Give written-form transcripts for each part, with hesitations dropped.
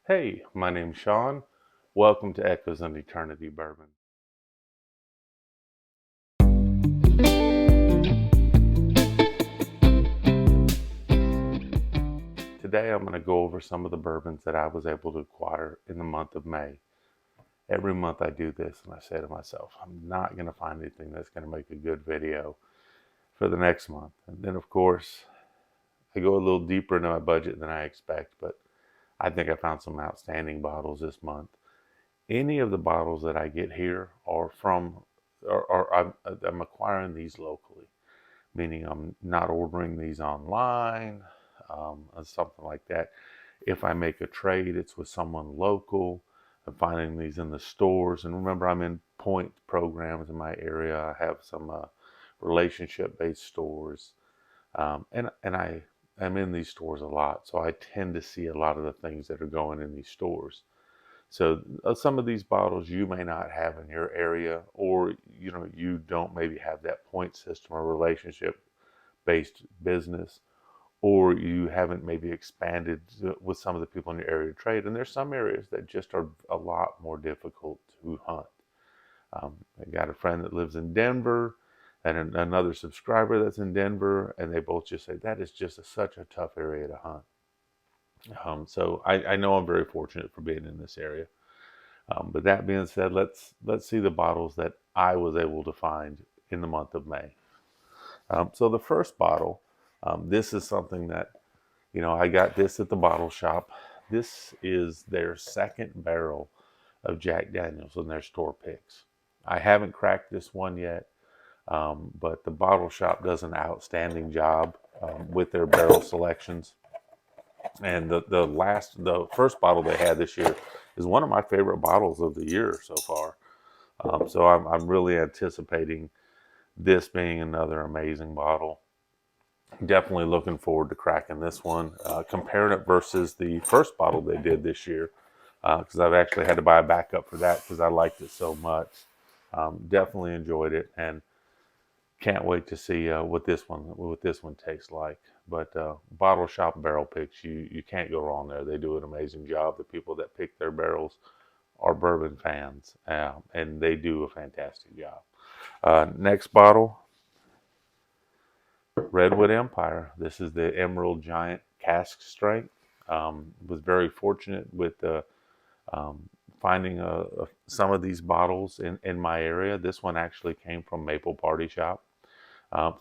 Hey, my name's Sean. Welcome to Echoes of Eternity Bourbon. Today I'm going to go over some of the bourbons that I was able to acquire in the month of May. Every month I do this and I say to myself, I'm not going to find anything that's going to make a good video for the next month. And then, of course, I go a little deeper into my budget than I expect, but I think I found some outstanding bottles this month. Any of the bottles that I get here are from, or I'm acquiring these locally, meaning I'm not ordering these online, or something like that. If I make a trade, it's with someone local. I'm finding these in the stores. And remember, I'm in point programs in my area. I have some relationship-based stores, I'm in these stores a lot, so I tend to see a lot of the things that are going in these stores. So some of these bottles you may not have in your area, or you don't maybe have that point system or relationship based business, or you haven't maybe expanded with some of the people in your area of trade. And there's some areas that just are a lot more difficult to hunt. I got a friend that lives in Denver and another subscriber that's in Denver, and they both just say that is just such a tough area to hunt. So I know I'm very fortunate for being in this area. But that being said, let's see the bottles that I was able to find in the month of May. So the first bottle, this is something that I got this at the bottle shop. This is their second barrel of Jack Daniels in their store picks. I haven't cracked this one yet, but the bottle shop does an outstanding job with their barrel selections. And the first bottle they had this year is one of my favorite bottles of the year so far. So I'm really anticipating this being another amazing bottle. Definitely looking forward to cracking this one, comparing it versus the first bottle they did this year, because I've actually had to buy a backup for that because I liked it so much. Definitely enjoyed it, and can't wait to see what this one tastes like. But bottle shop barrel picks, you can't go wrong there. They do an amazing job. The people that pick their barrels are bourbon fans, and they do a fantastic job. Next bottle, Redwood Empire. This is the Emerald Giant cask strength. Was very fortunate with finding some of these bottles in my area. This one actually came from Maple Party Shop.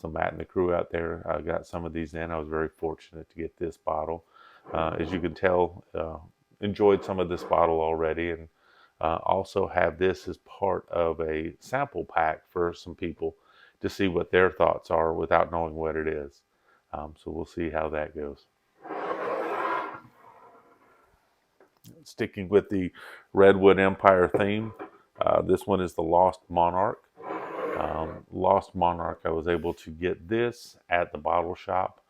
So Matt and the crew out there got some of these in. I was very fortunate to get this bottle. As you can tell, enjoyed some of this bottle already, and also have this as part of a sample pack for some people to see what their thoughts are without knowing what it is. So we'll see how that goes. Sticking with the Redwood Empire theme, this one is the Lost Monarch. Lost Monarch, I was able to get this at the bottle shop.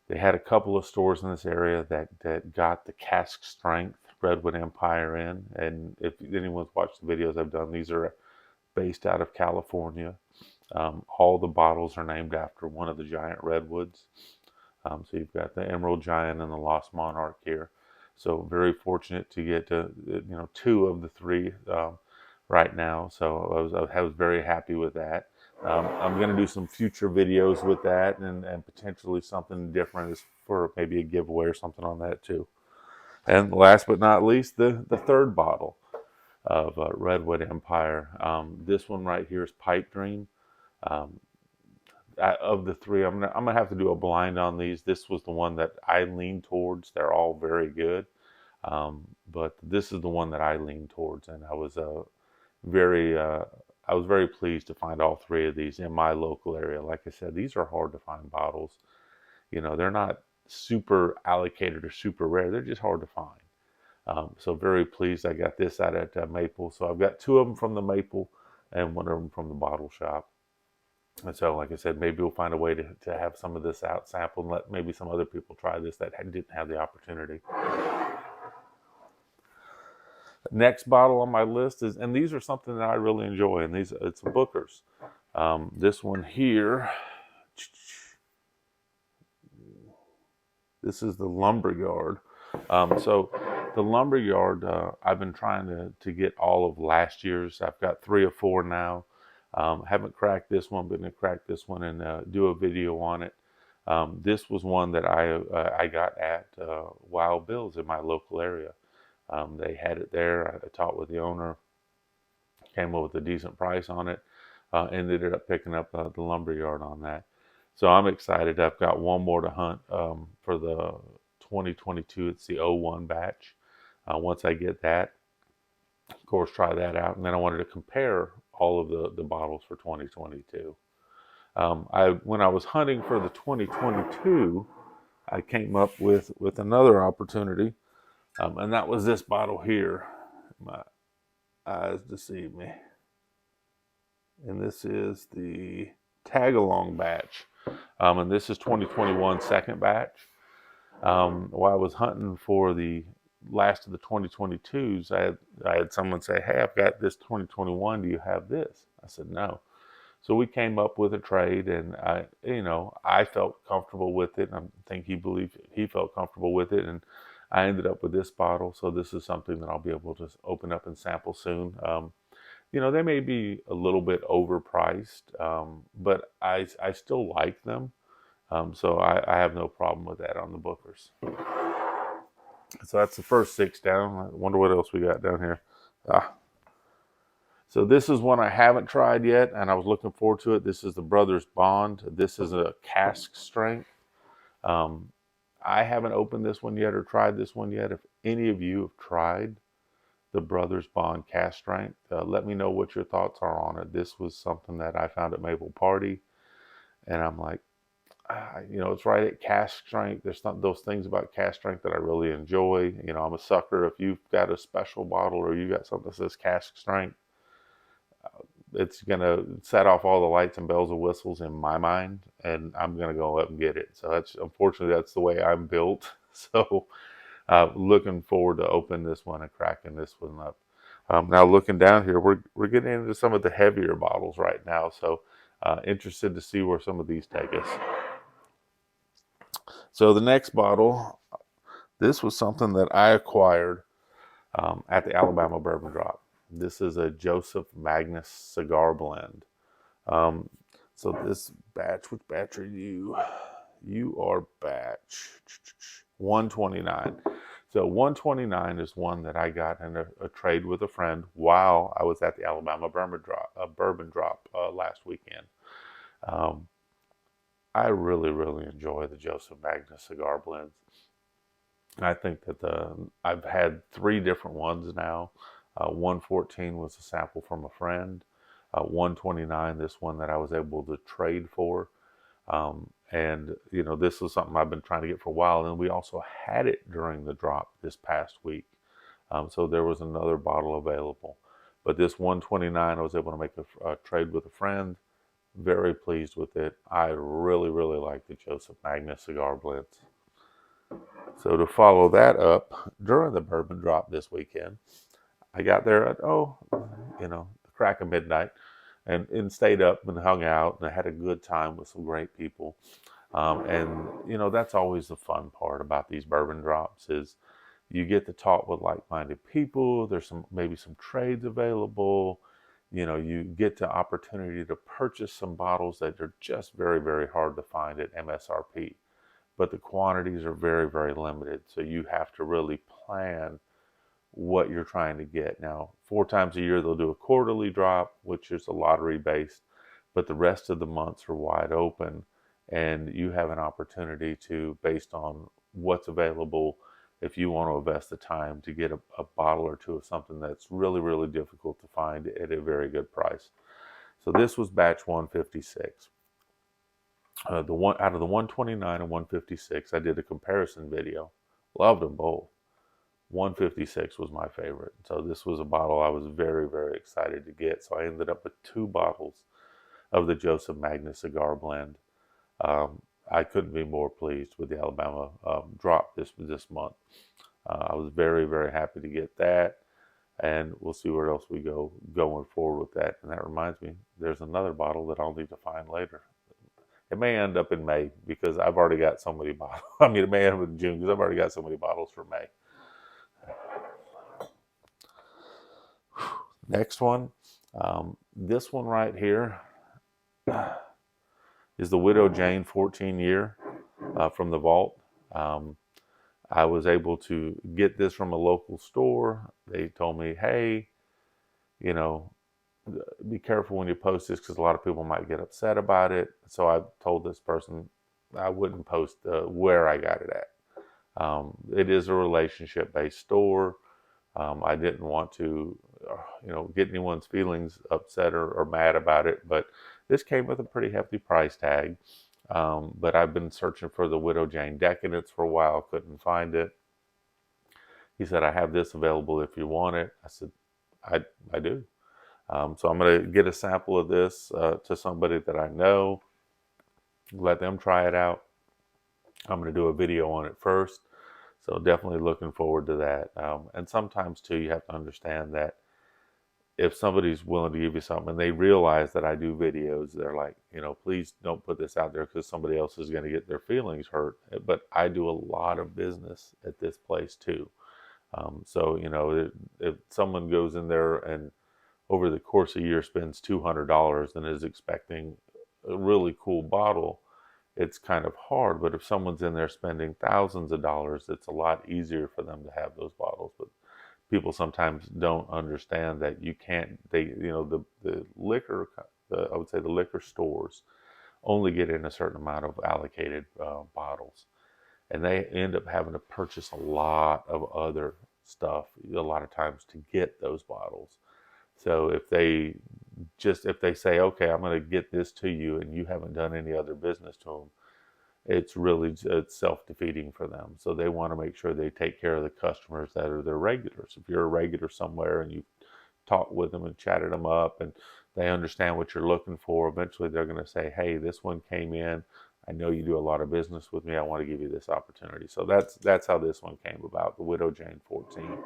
They had a couple of stores in this area that got the cask strength Redwood Empire in. And if anyone's watched the videos I've done, these are based out of California. All the bottles are named after one of the giant redwoods. So you've got the Emerald Giant and the Lost Monarch here. So very fortunate to get two of the three right now. So I was very happy with that. I'm going to do some future videos with that, and potentially something different for maybe a giveaway or something on that too. And last but not least, the third bottle of Redwood Empire. This one right here is Pipe Dream. Um, of the three, I'm gonna have to do a blind on these. This was the one that I lean towards. They're all very good, but this is the one that I lean towards, and very I was very pleased to find all three of these in my local area. Like I said, these are hard to find bottles. They're not super allocated or super rare. They're just hard to find. So very pleased I got this out at Maple. So I've got two of them from the Maple and one of them from the bottle shop. And so, like I said, maybe we'll find a way to have some of this out sampled and let maybe some other people try this that didn't have the opportunity. Next bottle on my list is, and these are something that I really enjoy, and it's Booker's. This one here, this is the Lumberyard. So The lumber yard, I've been trying to get all of last year's. I've got 3 or 4 now. Haven't cracked this one, but going to crack this one and do a video on it. This was one that I got at Wild Bill's in my local area. They had it there. I talked with the owner, came up with a decent price on it, ended up picking up the lumber yard on that. So I'm excited. I've got one more to hunt for the 2022. It's the '01 batch. Once I get that, of course, try that out. And then I wanted to compare all of the bottles for 2022. When I was hunting for the 2022, I came up with another opportunity, and that was this bottle here. My eyes deceive me. And this is the tag-along batch. And this is 2021 second batch. While I was hunting for the last of the 2022s, I had someone say, "Hey, I've got this 2021. Do you have this?" I said, "No." So we came up with a trade, and I felt comfortable with it. And I think he believed he felt comfortable with it, and I ended up with this bottle. So this is something that I'll be able to open up and sample soon. They may be a little bit overpriced, but I still like them. So I have no problem with that on the Bookers. So that's the first 6 down. I wonder what else we got down here. So this is one I haven't tried yet, and I was looking forward to it. This is the Brothers Bond. This is a cask strength. I haven't opened this one yet or tried this one yet. If any of you have tried the Brothers Bond cask strength, let me know what your thoughts are on it. This was something that I found at Maple Party, and I'm like, it's right at cask strength. There's not those things about cask strength that I really enjoy. I'm a sucker. If you've got a special bottle or you got something that says cask strength, it's going to set off all the lights and bells and whistles in my mind, and I'm going to go up and get it. So unfortunately, that's the way I'm built. So looking forward to opening this one and cracking this one up. Now looking down here, we're getting into some of the heavier bottles right now. So interested to see where some of these take us. So the next bottle, this was something that I acquired at the Alabama Bourbon Drop. This is a Joseph Magnus cigar blend. So this batch, which batch are you? You are batch 129. So 129 is one that I got in a trade with a friend while I was at the Alabama Bourbon Drop last weekend. I really, really enjoy the Joseph Magnus cigar blends. I think that I've had 3 different ones now. 114 was a sample from a friend. 129, this one that I was able to trade for. And this is something I've been trying to get for a while. And we also had it during the drop this past week. So there was another bottle available. But this 129, I was able to make a trade with a friend. Very pleased with it. I really, really like the Joseph Magnus cigar blends. So to follow that up, during the bourbon drop this weekend, I got there at, the crack of midnight and stayed up and hung out, and I had a good time with some great people. That's always the fun part about these bourbon drops is you get to talk with like-minded people. There's maybe some trades available. You get the opportunity to purchase some bottles that are just very, very hard to find at MSRP. But the quantities are very, very limited. So you have to really plan what you're trying to get. Now, 4 times a year, they'll do a quarterly drop, which is a lottery based, but the rest of the months are wide open. And you have an opportunity to, based on what's available, if you want to invest the time to get a bottle or two of something that's really, really difficult to find at a very good price. So this was batch 156. The one out of the 129 and 156, I did a comparison video. Loved them both. 156 was my favorite. So this was a bottle I was very, very excited to get. So I ended up with 2 bottles of the Joseph Magnus cigar blend. I couldn't be more pleased with the Alabama drop this month. I was very, very happy to get that. And we'll see where else we go going forward with that. And that reminds me, there's another bottle that I'll need to find later. It may end up in May because I've already got so many bottles. I mean, it may end up in June because I've already got so many bottles for May. Next one, this one right here is the Widow Jane 14 year from the vault. I was able to get this from a local store. They told me, hey, you know, be careful when you post this because a lot of people might get upset about it. So I told this person I wouldn't post where I got it at. It is a relationship-based store. I didn't want to, get anyone's feelings upset or mad about it, but this came with a pretty hefty price tag. But I've been searching for the Widow Jane Decadence for a while, couldn't find it. He said, I have this available if you want it. I said, I do. So I'm going to get a sample of this to somebody that I know, let them try it out. I'm going to do a video on it first. So definitely looking forward to that. And sometimes too, you have to understand that if somebody's willing to give you something and they realize that I do videos, they're like, please don't put this out there because somebody else is going to get their feelings hurt. But I do a lot of business at this place too. So, if someone goes in there and over the course of a year spends $200 and is expecting a really cool bottle, it's kind of hard. But if someone's in there spending thousands of dollars, it's a lot easier for them to have those bottles. But people sometimes don't understand that you can't, the liquor, I would say the liquor stores only get in a certain amount of allocated bottles. And they end up having to purchase a lot of other stuff a lot of times to get those bottles. So if they say, okay, I'm going to get this to you and you haven't done any other business to them, it's self-defeating for them. So they want to make sure they take care of the customers that are their regulars. If you're a regular somewhere and you talk with them and chatted them up and they understand what you're looking for, eventually they're going to say, hey, this one came in. I know you do a lot of business with me. I want to give you this opportunity. So that's how this one came about, the Widow Jane 14.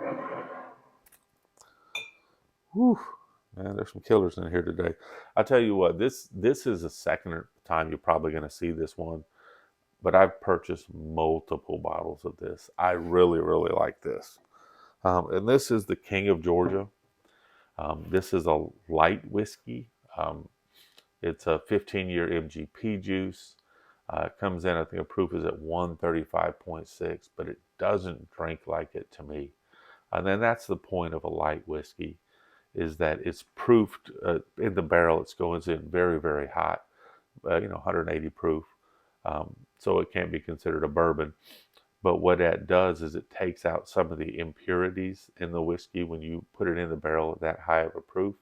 Whew. Man, there's some killers in here today. I tell you what, this is the second time you're probably going to see this one, but I've purchased multiple bottles of this. I really, really like this. And this is the King of Georgia. This is a light whiskey. It's a 15-year MGP juice. It comes in, I think the proof is at 135.6, but it doesn't drink like it to me. And then that's the point of a light whiskey, is that it's proofed in the barrel. It's going in very, very hot, 180 proof. So it can't be considered a bourbon. But what that does is it takes out some of the impurities in the whiskey when you put it in the barrel at that high of a proof.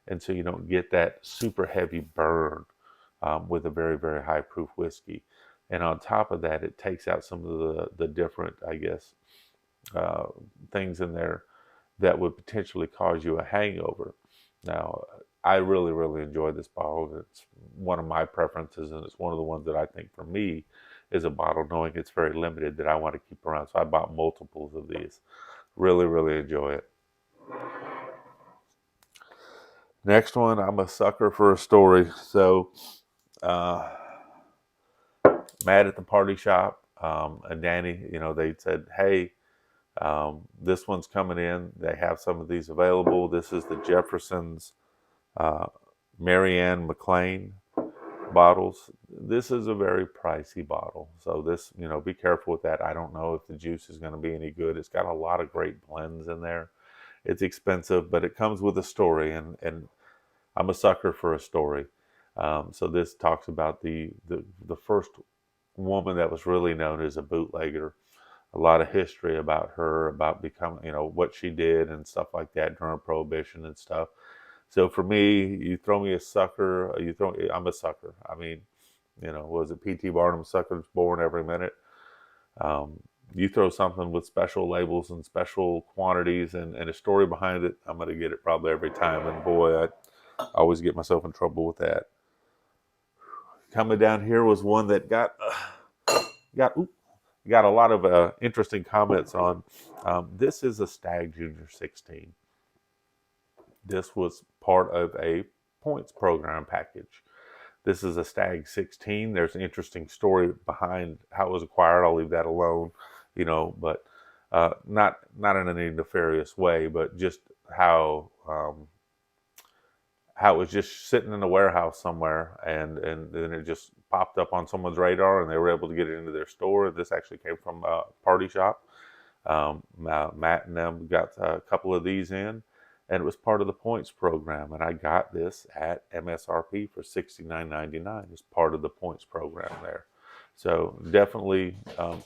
And so you don't get that super heavy burn with a very, very high proof whiskey. And on top of that, it takes out some of the different, I guess, things in there that would potentially cause you a hangover. Now, I really, really enjoy this bottle. It's one of my preferences, and it's one of the ones that I think for me is a bottle, knowing it's very limited, that I want to keep around. So I bought multiples of these. Really, really enjoy it. Next one, I'm a sucker for a story. So, Matt at the party shop and Danny, they said, hey, this one's coming in. They have some of these available. This is the Jefferson's Marianne McLean bottles. This is a very pricey bottle. So this, be careful with that. I don't know if the juice is going to be any good. It's got a lot of great blends in there. It's expensive, but it comes with a story, and I'm a sucker for a story. So this talks about the first woman that was really known as a bootlegger. A lot of history about her, about becoming, what she did and stuff like that during Prohibition and stuff. So for me, you throw me a sucker, I'm a sucker. I mean, was it P.T. Barnum, suckers born every minute? You throw something with special labels and special quantities and a story behind it, I'm going to get it probably every time. And boy, I always get myself in trouble with that. Coming down here was one that got a lot of interesting comments on. This is a Stagg Jr 16. This was part of a points program package. This is a Stagg 16. There's an interesting story behind how it was acquired. I'll leave that alone, but Not in any nefarious way, but just how it was just sitting in a warehouse somewhere, and then it just popped up on someone's radar, and they were able to get it into their store. This actually came from a party shop. Matt and them got a couple of these in, and it was part of the points program. And I got this at MSRP for $69.99 as part of the points program there. So definitely, oh,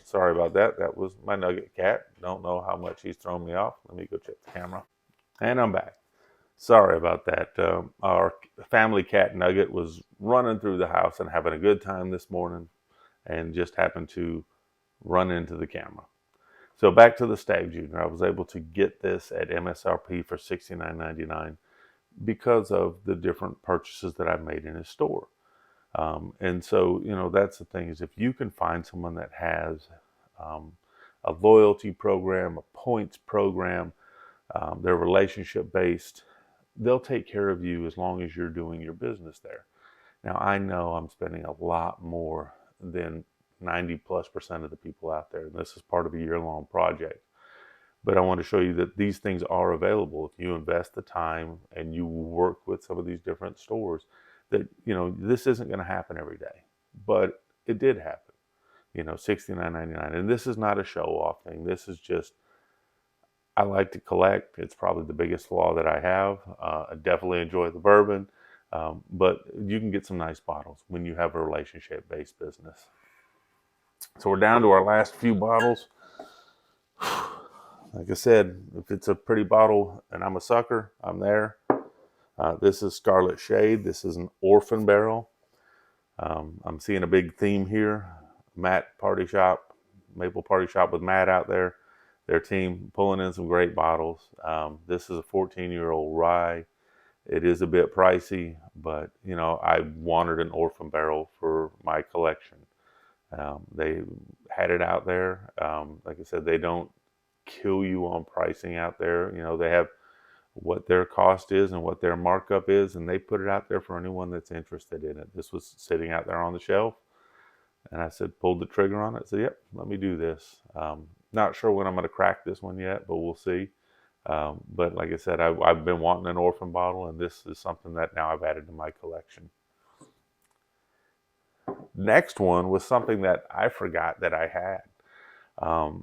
sorry about that. That was my nugget cat. Don't know how much he's thrown me off. Let me go check the camera. And I'm back. Sorry about that. Our family cat Nugget was running through the house and having a good time this morning and just happened to run into the camera. So back to the Stagg Jr. I was able to get this at MSRP for $69.99 because of the different purchases that I made in his store. And so, that's the thing, is if you can find someone that has a loyalty program, a points program, they're relationship based, they'll take care of you as long as you're doing your business there. Now, I know I'm spending a lot more than 90+% of the people out there, and this is part of a year-long project. But I want to show you that these things are available if you invest the time and you work with some of these different stores. That this isn't going to happen every day, but it did happen. $69.99, and this is not a show-off thing. This is just, I like to collect. It's probably the biggest flaw that I have. I definitely enjoy the bourbon, but you can get some nice bottles when you have a relationship-based business. So we're down to our last few bottles. Like I said, if it's a pretty bottle and I'm a sucker, I'm there. This is Scarlet Shade. This is an Orphan barrel. I'm seeing a big theme here. Matt Party Shop, Maple Party Shop with Matt out there. Their team pulling in some great bottles. This is a 14-year-old rye. It is a bit pricey, but I wanted an Orphan barrel for my collection. They had it out there. Like I said, they don't kill you on pricing out there. They have what their cost is and what their markup is, and they put it out there for anyone that's interested in it. This was sitting out there on the shelf, and I said, pulled the trigger on it. Said, yep, let me do this. Not sure when I'm going to crack this one yet, but we'll see. But like I said, I've been wanting an Orphan bottle, and this is something that now I've added to my collection. Next one was something that I forgot that I had.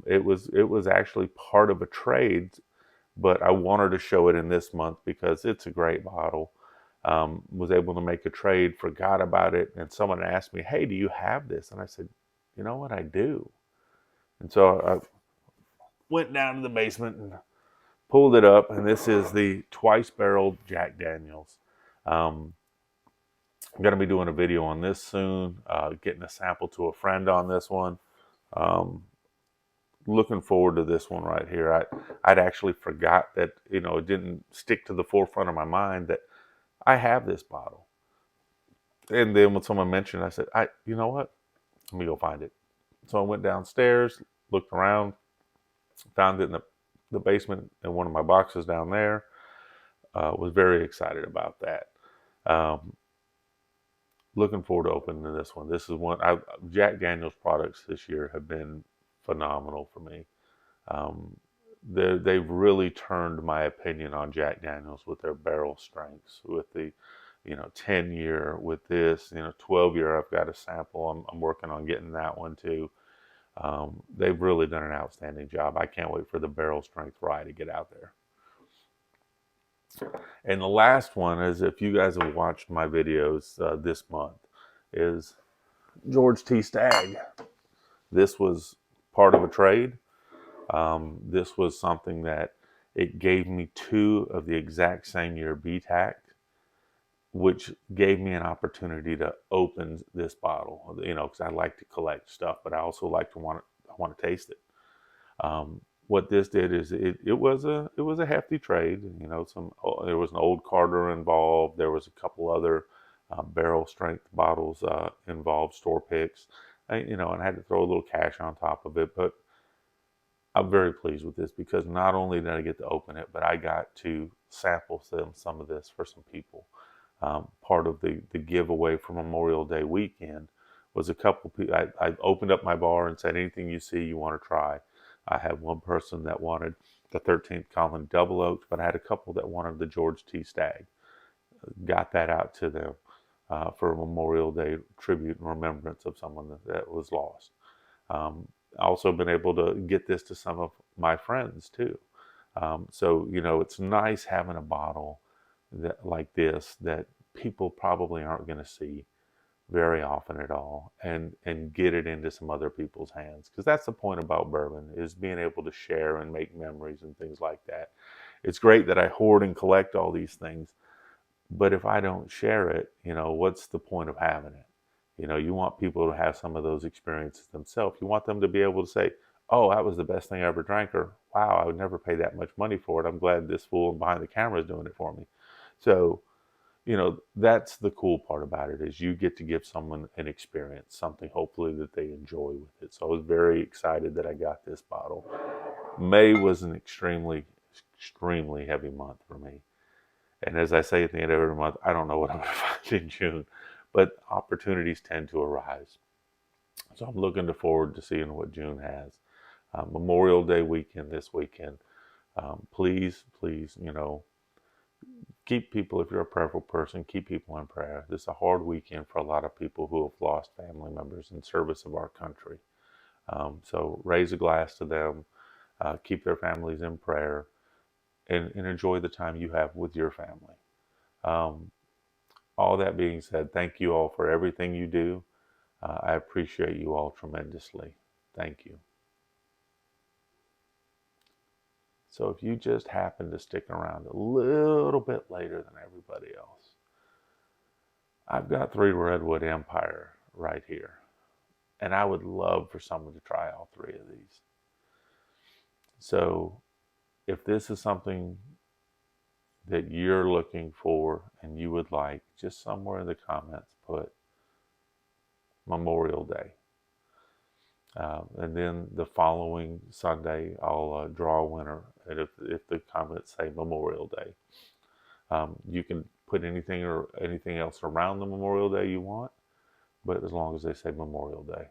It was actually part of a trade, but I wanted to show it in this month because it's a great bottle. Was able to make a trade, forgot about it, and someone asked me, hey, do you have this? And I said, you know what, I do. And so I went down to the basement and pulled it up, and this is the twice-barreled Jack Daniels. I'm going to be doing a video on this soon, getting a sample to a friend on this one. Looking forward to this one right here. I'd actually forgot that, it didn't stick to the forefront of my mind that I have this bottle. And then when someone mentioned it, I said, you know what? Let me go find it. So I went downstairs, looked around, found it in the basement in one of my boxes down there. Was very excited about that. Looking forward to opening this one. This is one, Jack Daniel's products this year have been phenomenal for me. They've really turned my opinion on Jack Daniel's with their barrel strengths, with the 10-year, with this 12-year. I've got a sample. I'm working on getting that one too. They've really done an outstanding job. I can't wait for the barrel strength rye to get out there. And the last one is, if you guys have watched my videos this month, is George T Stagg. This was part of a trade. This was something that it gave me 2 of the exact same year BTAC, which gave me an opportunity to open this bottle, because I like to collect stuff, but I also like to want to taste it. What this did is it was a hefty trade. There was an old Carter involved. There was a couple other barrel strength bottles involved, store picks, and I had to throw a little cash on top of it. But I'm very pleased with this because not only did I get to open it, but I got to sample some of this for some people. Part of the giveaway for Memorial Day weekend was a couple people. I opened up my bar and said, anything you see you want to try. I had one person that wanted the 13th Colony Double Oaks, but I had a couple that wanted the George T Stagg. Got that out to them for a Memorial Day tribute and remembrance of someone that was lost. Also been able to get this to some of my friends too. So, it's nice having a bottle like this that people probably aren't going to see very often at all, and get it into some other people's hands, because that's the point about bourbon, is being able to share and make memories and things like that. It's great that I hoard and collect all these things, but if I don't share it, what's the point of having it? You want people to have some of those experiences themselves. You want them to be able to say, oh, that was the best thing I ever drank, or wow, I would never pay that much money for it. I'm glad this fool behind the camera is doing it for me. So, that's the cool part about it, is you get to give someone an experience, something hopefully that they enjoy with it. So I was very excited that I got this bottle. May was an extremely, extremely heavy month for me. And as I say at the end of every month, I don't know what I'm going to find in June, but opportunities tend to arise. So I'm looking forward to seeing what June has. Memorial Day weekend this weekend. Please, keep people, if you're a prayerful person, keep people in prayer. This is a hard weekend for a lot of people who have lost family members in service of our country. So raise a glass to them, keep their families in prayer, and enjoy the time you have with your family. All that being said, thank you all for everything you do. I appreciate you all tremendously. Thank you. So if you just happen to stick around a little bit later than everybody else, I've got 3 Redwood Empire right here. And I would love for someone to try all 3 of these. So if this is something that you're looking for and you would like, just somewhere in the comments put Memorial Day. And then the following Sunday, I'll draw a winner. And if the comments say Memorial Day, you can put anything else around the Memorial Day you want, but as long as they say Memorial Day.